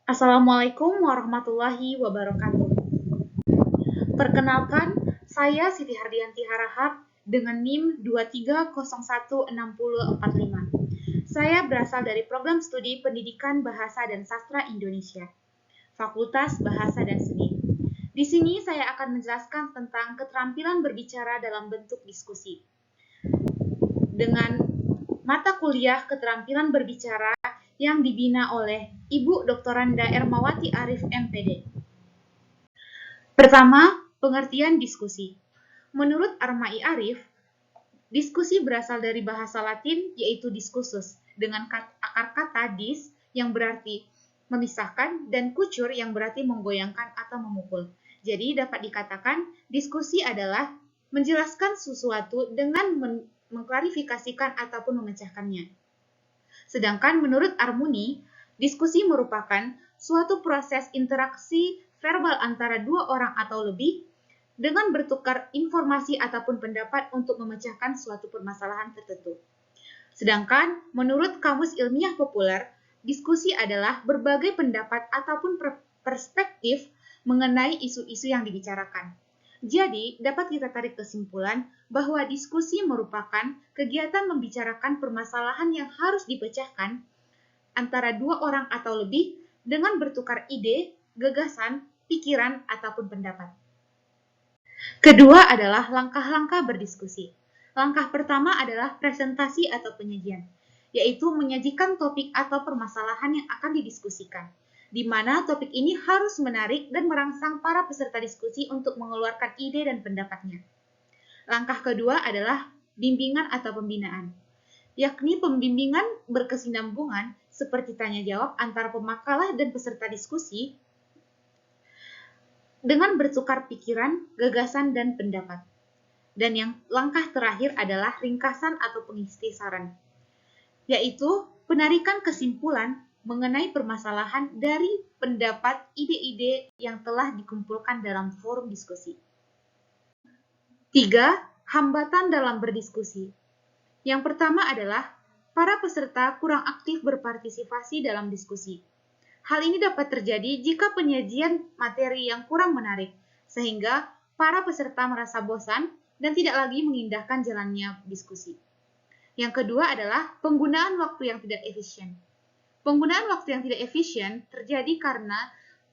Assalamualaikum warahmatullahi wabarakatuh. Perkenalkan, saya Siti Hardianti Harahap dengan NIM 23016045. Saya berasal dari Program Studi Pendidikan Bahasa dan Sastra Indonesia, Fakultas Bahasa dan Seni. Di sini saya akan menjelaskan tentang keterampilan berbicara dalam bentuk diskusi. Dengan mata kuliah keterampilan berbicara yang dibina oleh Ibu Doktoranda Ermawati Arif MPD. Pertama, pengertian diskusi. Menurut Armai Arif, diskusi berasal dari bahasa Latin yaitu diskursus dengan akar kata dis yang berarti memisahkan dan kucur yang berarti menggoyangkan atau memukul. Jadi dapat dikatakan diskusi adalah menjelaskan sesuatu dengan mengklarifikasikan ataupun memecahkannya. Sedangkan menurut Armuni, diskusi merupakan suatu proses interaksi verbal antara dua orang atau lebih dengan bertukar informasi ataupun pendapat untuk memecahkan suatu permasalahan tertentu. Sedangkan menurut Kamus Ilmiah Populer, diskusi adalah berbagai pendapat ataupun perspektif mengenai isu-isu yang dibicarakan. Jadi, dapat kita tarik kesimpulan bahwa diskusi merupakan kegiatan membicarakan permasalahan yang harus dipecahkan antara dua orang atau lebih dengan bertukar ide, gagasan, pikiran, ataupun pendapat. Kedua adalah langkah-langkah berdiskusi. Langkah pertama adalah presentasi atau penyajian, yaitu menyajikan topik atau permasalahan yang akan didiskusikan, di mana topik ini harus menarik dan merangsang para peserta diskusi untuk mengeluarkan ide dan pendapatnya. Langkah kedua adalah bimbingan atau pembinaan, yakni pembimbingan berkesinambungan seperti tanya jawab antara pemakalah dan peserta diskusi dengan bertukar pikiran, gagasan, dan pendapat. Dan yang langkah terakhir adalah ringkasan atau pengisi saran, yaitu penarikan kesimpulan mengenai permasalahan dari pendapat ide-ide yang telah dikumpulkan dalam forum diskusi. 3. Hambatan dalam berdiskusi. Yang pertama adalah para peserta kurang aktif berpartisipasi dalam diskusi. Hal ini dapat terjadi jika penyajian materi yang kurang menarik, sehingga para peserta merasa bosan dan tidak lagi mengindahkan jalannya diskusi. Yang kedua adalah penggunaan waktu yang tidak efisien. Penggunaan waktu yang tidak efisien terjadi karena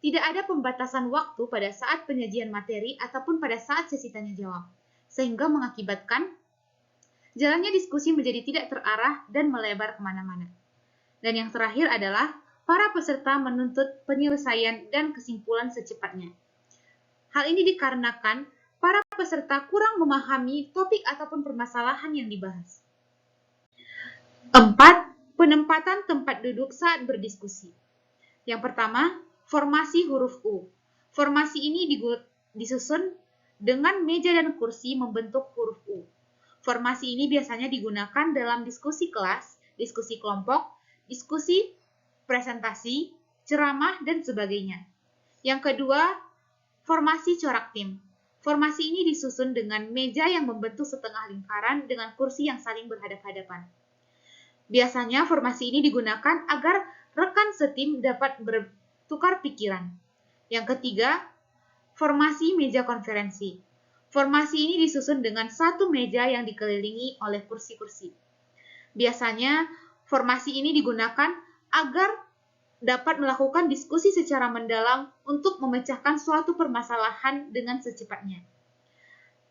tidak ada pembatasan waktu pada saat penyajian materi ataupun pada saat sesi tanya jawab, sehingga mengakibatkan jalannya diskusi menjadi tidak terarah dan melebar kemana-mana. Dan yang terakhir adalah para peserta menuntut penyelesaian dan kesimpulan secepatnya. Hal ini dikarenakan para peserta kurang memahami topik ataupun permasalahan yang dibahas. 4. Penempatan tempat duduk saat berdiskusi. Yang pertama, formasi huruf U. Formasi ini disusun dengan meja dan kursi membentuk huruf U. Formasi ini biasanya digunakan dalam diskusi kelas, diskusi kelompok, diskusi presentasi, ceramah, dan sebagainya. Yang kedua, formasi corak tim. Formasi ini disusun dengan meja yang membentuk setengah lingkaran dengan kursi yang saling berhadap-hadapan. Biasanya formasi ini digunakan agar rekan setim dapat bertukar pikiran. Yang ketiga, formasi meja konferensi. Formasi ini disusun dengan satu meja yang dikelilingi oleh kursi-kursi. Biasanya, formasi ini digunakan agar dapat melakukan diskusi secara mendalam untuk memecahkan suatu permasalahan dengan secepatnya.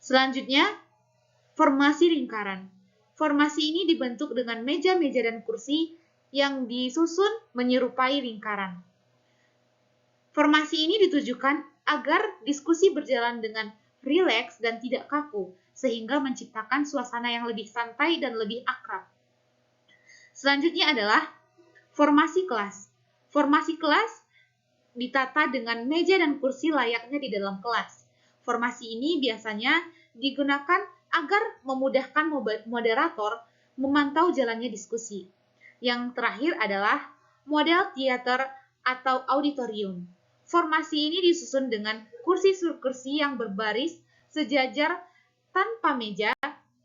Selanjutnya, formasi lingkaran. Formasi ini dibentuk dengan meja-meja dan kursi yang disusun menyerupai lingkaran. Formasi ini ditujukan agar diskusi berjalan dengan rileks dan tidak kaku, sehingga menciptakan suasana yang lebih santai dan lebih akrab. Selanjutnya adalah formasi kelas. Formasi kelas ditata dengan meja dan kursi layaknya di dalam kelas. Formasi ini biasanya digunakan agar memudahkan moderator memantau jalannya diskusi. Yang terakhir adalah model teater atau auditorium. Formasi ini disusun dengan kursi-kursi yang berbaris sejajar tanpa meja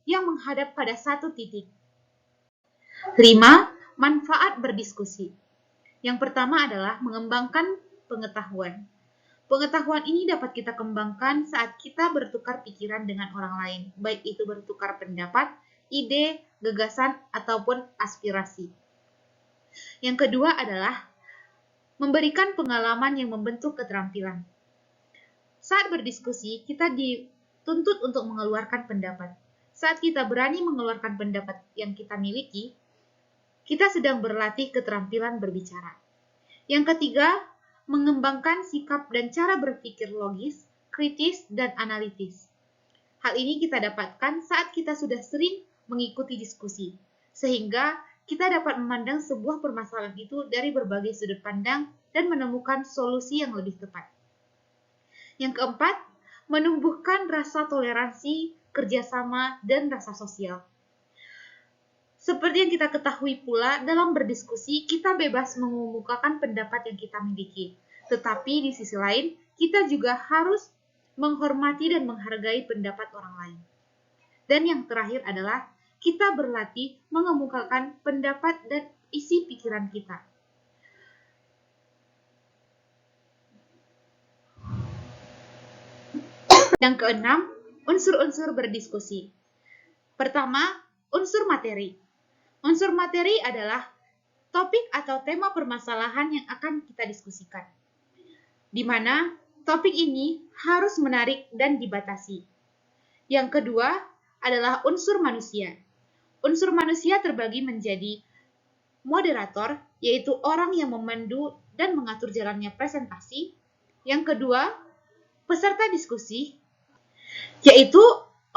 yang menghadap pada satu titik. 5. Manfaat berdiskusi. Yang pertama adalah mengembangkan pengetahuan. Pengetahuan ini dapat kita kembangkan saat kita bertukar pikiran dengan orang lain, baik itu bertukar pendapat, ide, gagasan, ataupun aspirasi. Yang kedua adalah memberikan pengalaman yang membentuk keterampilan. Saat berdiskusi, kita dituntut untuk mengeluarkan pendapat. Saat kita berani mengeluarkan pendapat yang kita miliki, kita sedang berlatih keterampilan berbicara. Yang ketiga, mengembangkan sikap dan cara berpikir logis, kritis, dan analitis. Hal ini kita dapatkan saat kita sudah sering mengikuti diskusi, sehingga kita dapat memandang sebuah permasalahan itu dari berbagai sudut pandang dan menemukan solusi yang lebih tepat. Yang keempat, menumbuhkan rasa toleransi, kerjasama, dan rasa sosial. Seperti yang kita ketahui pula, dalam berdiskusi kita bebas mengemukakan pendapat yang kita miliki. Tetapi di sisi lain, kita juga harus menghormati dan menghargai pendapat orang lain. Dan yang terakhir adalah kita berlatih mengemukakan pendapat dan isi pikiran kita. Yang keenam, unsur-unsur berdiskusi. Pertama, unsur materi. Unsur materi adalah topik atau tema permasalahan yang akan kita diskusikan, di mana topik ini harus menarik dan dibatasi. Yang kedua adalah unsur manusia. Unsur manusia terbagi menjadi moderator, yaitu orang yang memandu dan mengatur jalannya presentasi. Yang kedua, peserta diskusi, yaitu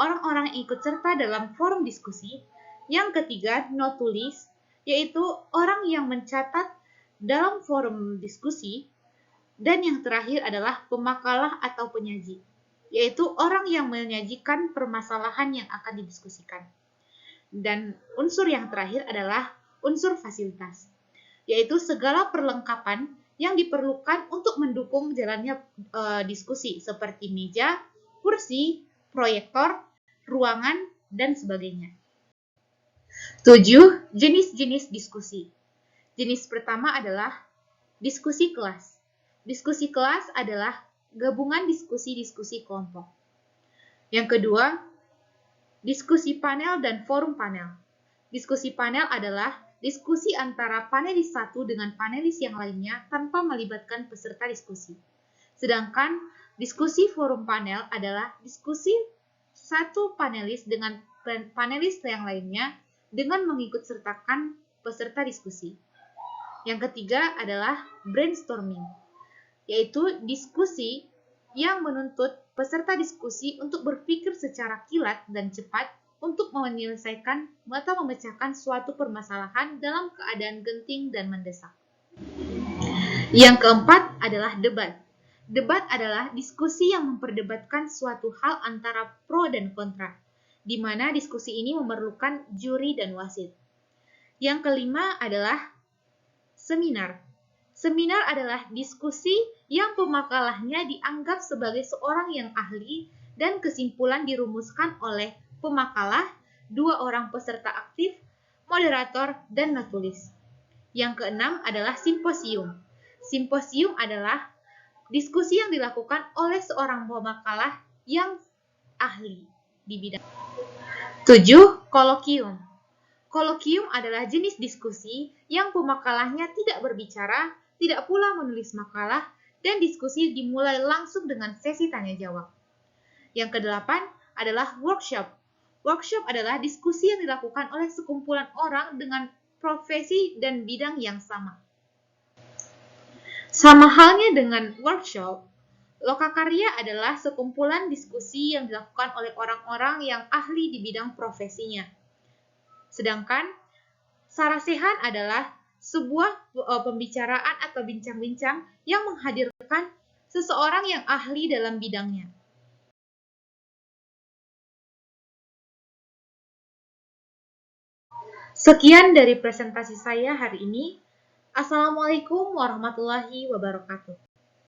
orang-orang yang ikut serta dalam forum diskusi. Yang ketiga, notulis, yaitu orang yang mencatat dalam forum diskusi. Dan yang terakhir adalah pemakalah atau penyaji, yaitu orang yang menyajikan permasalahan yang akan didiskusikan. Dan unsur yang terakhir adalah unsur fasilitas, yaitu segala perlengkapan yang diperlukan untuk mendukung jalannya diskusi, seperti meja, kursi, proyektor, ruangan, dan sebagainya. 7. Jenis-jenis diskusi. Jenis pertama adalah diskusi kelas. Diskusi kelas adalah gabungan diskusi-diskusi kelompok. Yang kedua, diskusi panel dan forum panel. Diskusi panel adalah diskusi antara panelis satu dengan panelis yang lainnya tanpa melibatkan peserta diskusi. Sedangkan diskusi forum panel adalah diskusi satu panelis dengan panelis yang lainnya dengan mengikut sertakan peserta diskusi. Yang ketiga adalah brainstorming, yaitu diskusi yang menuntut peserta diskusi untuk berpikir secara kilat dan cepat untuk menyelesaikan atau memecahkan suatu permasalahan dalam keadaan genting dan mendesak. Yang keempat adalah debat. Debat adalah diskusi yang memperdebatkan suatu hal antara pro dan kontra, di mana diskusi ini memerlukan juri dan wasit. Yang kelima adalah seminar. Seminar adalah diskusi yang pemakalahnya dianggap sebagai seorang yang ahli dan kesimpulan dirumuskan oleh pemakalah, dua orang peserta aktif, moderator, dan notulis. Yang keenam adalah simposium. Simposium adalah diskusi yang dilakukan oleh seorang pemakalah yang ahli di bidang. 7. Kolokium. Kolokium adalah jenis diskusi yang pemakalahnya tidak berbicara, tidak pula menulis makalah, dan diskusi dimulai langsung dengan sesi tanya-jawab. Yang kedelapan adalah workshop. Workshop adalah diskusi yang dilakukan oleh sekumpulan orang dengan profesi dan bidang yang sama. Sama halnya dengan workshop, lokakarya adalah sekumpulan diskusi yang dilakukan oleh orang-orang yang ahli di bidang profesinya. Sedangkan sarasehan adalah sebuah pembicaraan atau bincang-bincang yang menghadirkan seseorang yang ahli dalam bidangnya. Sekian dari presentasi saya hari ini. Assalamualaikum warahmatullahi wabarakatuh.